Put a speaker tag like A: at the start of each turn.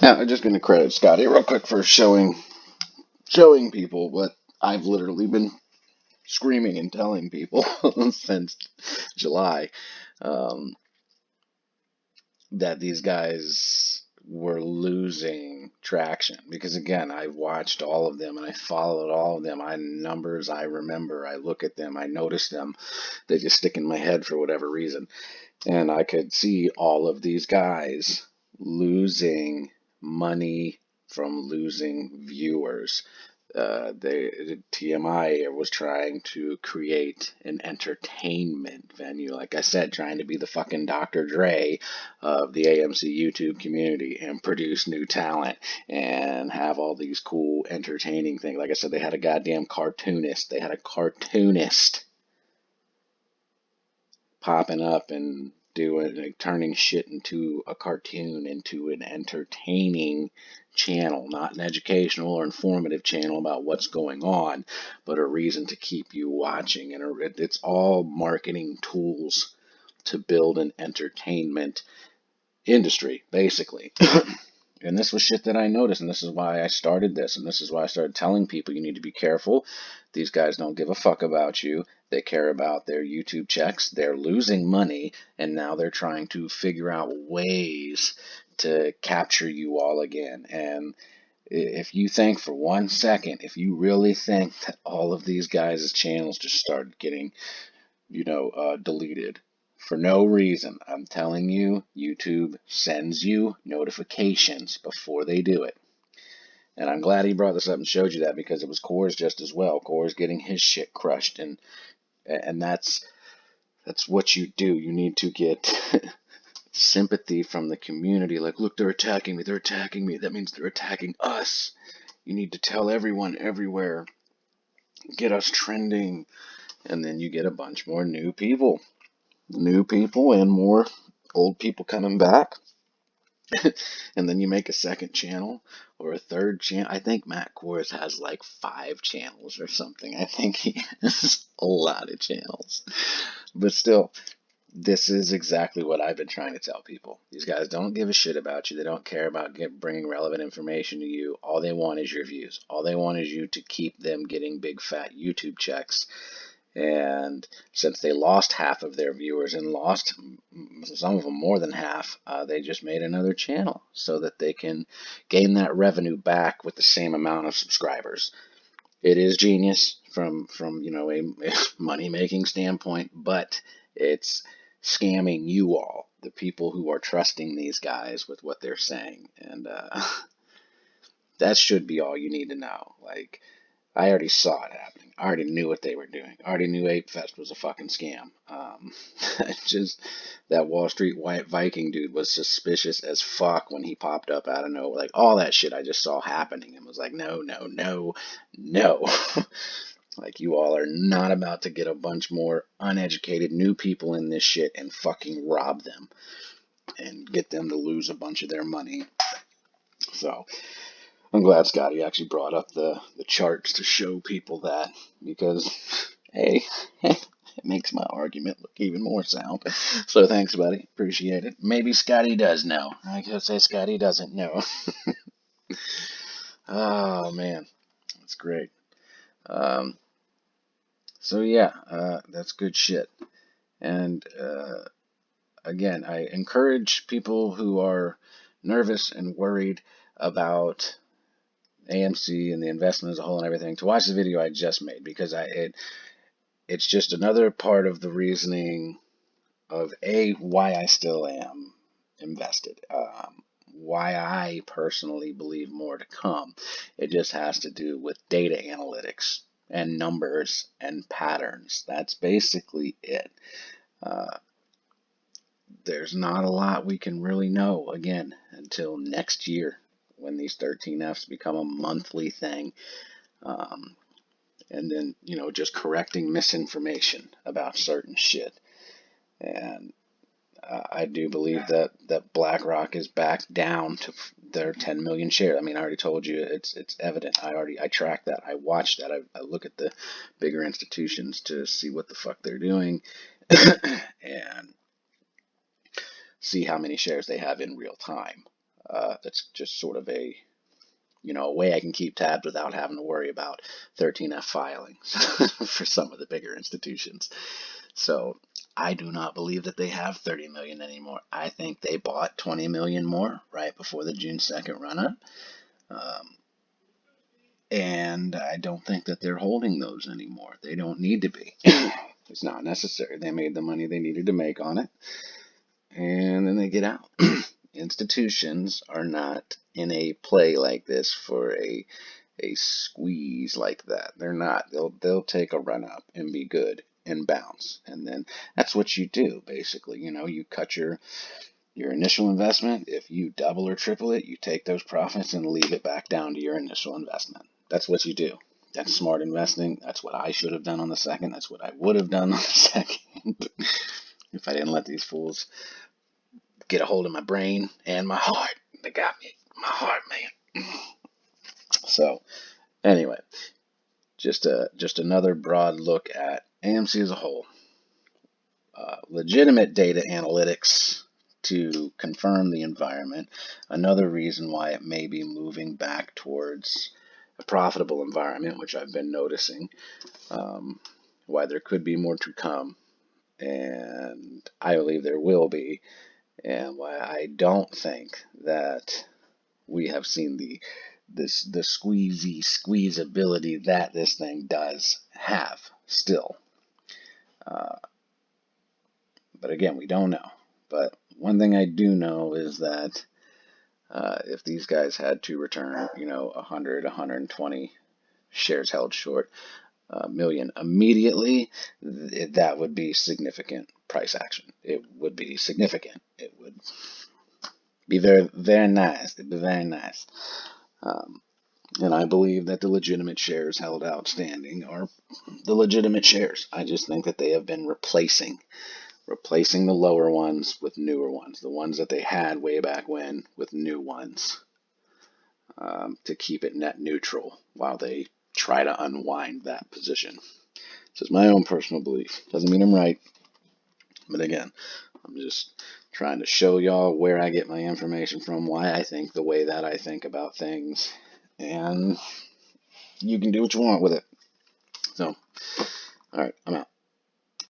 A: Now, I'm just going to credit Scotty real quick for showing people what I've literally been screaming and telling people since July, um, that these guys were losing traction. Because again, I watched all of them and I followed all of them. I numbers, I remember, I look at them, I notice them. They just stick in my head for whatever reason. And I could see all of these guys losing money from losing viewers. TMI was trying to create an entertainment venue, like I said, trying to be the fucking Dr. Dre of the AMC YouTube community and produce new talent and have all these cool entertaining things. Like I said, they had a goddamn cartoonist. They had a cartoonist popping up and doing, like, turning shit into a cartoon, into an entertaining channel, not an educational or informative channel about what's going on, but a reason to keep you watching. And it's all marketing tools to build an entertainment industry, basically. And this was shit that I noticed, and this is why I started this, and this is why I started telling people you need to be careful. These guys don't give a fuck about you. They care about their YouTube checks. They're losing money, and now they're trying to figure out ways to capture you all again. And if you think for 1 second, if you really think that all of these guys' channels just started getting deleted for no reason. I'm telling you, YouTube sends you notifications before they do it. And I'm glad he brought this up and showed you that, because it was Core's just as well. Core's getting his shit crushed, and that's what you do. You need to get sympathy from the community. Like, look, they're attacking me. They're attacking me. That means they're attacking us. You need to tell everyone everywhere. Get us trending. And then you get a bunch more new people and more old people coming back. And then you make a second channel or a third channel. I think Matt Kors has like 5 channels or something. I think he has a lot of channels. But still, this is exactly what I've been trying to tell people. These guys don't give a shit about you. They don't care about bringing relevant information to you. All they want is your views. All they want is you to keep them getting big fat YouTube checks. And since they lost half of their viewers and lost some of them more than half, they just made another channel so that they can gain that revenue back with the same amount of subscribers. It is genius from a money making standpoint, but it's scamming you all, the people who are trusting these guys with what they're saying. And that should be all you need to know. Like, I already saw it happening. I already knew what they were doing. I already knew Ape Fest was a fucking scam. Just that Wall Street White Viking dude was suspicious as fuck when he popped up out of nowhere. Like, all that shit I just saw happening and was like, no, no, no, no. Like, you all are not about to get a bunch more uneducated new people in this shit and fucking rob them and get them to lose a bunch of their money. So I'm glad Scotty actually brought up the charts to show people that, because, hey, it makes my argument look even more sound. So thanks, buddy. Appreciate it. Maybe Scotty does know. I could say Scotty doesn't know. Oh, man. That's great. Um, so, yeah, that's good shit. And, again, I encourage people who are nervous and worried about AMC and the investment as a whole and everything to watch the video I just made, because it's just another part of the reasoning of why I still am invested, why I personally believe more to come. It just has to do with data analytics and numbers and patterns. That's basically it. Uh, there's not a lot we can really know, again, until next year when these 13Fs become a monthly thing. Um, and then, just correcting misinformation about certain shit. And I do believe that BlackRock is back down to their 10 million shares. I mean, I already told you it's evident. I track that. I watch that. I look at the bigger institutions to see what the fuck they're doing and see how many shares they have in real time. That's just sort of a a way I can keep tabs without having to worry about 13F filings for some of the bigger institutions. So I do not believe that they have 30 million anymore. I think they bought 20 million more right before the June 2nd run up. And I don't think that they're holding those anymore. They don't need to be. It's not necessary. They made the money they needed to make on it, and then they get out. Institutions are not in a play like this for a squeeze like that. They're not. They'll take a run up and be good and bounce, and then that's what you do basically. You cut your initial investment. If you double or triple it, you take those profits and leave it back down to your initial investment. That's what you do. That's smart investing. That's what I should have done on the second. That's what I would have done on the second if I didn't let these fools get a hold of my brain and my heart. They got me. My heart, man. So, anyway, just another broad look at AMC as a whole. Legitimate data analytics to confirm the environment. Another reason why it may be moving back towards a profitable environment, which I've been noticing. Why there could be more to come, and I believe there will be, and why I don't think that we have seen the squeezability that this thing does have still. But again, we don't know. But one thing I do know is that if these guys had to return, 100, 120 shares held short, million immediately, that would be significant price action. It would be significant. It would be very, very nice. It'd be very nice. And I believe that the legitimate shares held outstanding are the legitimate shares. I just think that they have been replacing the lower ones with newer ones, the ones that they had way back when with new ones, to keep it net neutral while they try to unwind that position. This is my own personal belief. Doesn't mean I'm right, but again, I'm just trying to show y'all where I get my information from, why I think the way that I think about things, and you can do what you want with it. So, all right, I'm out.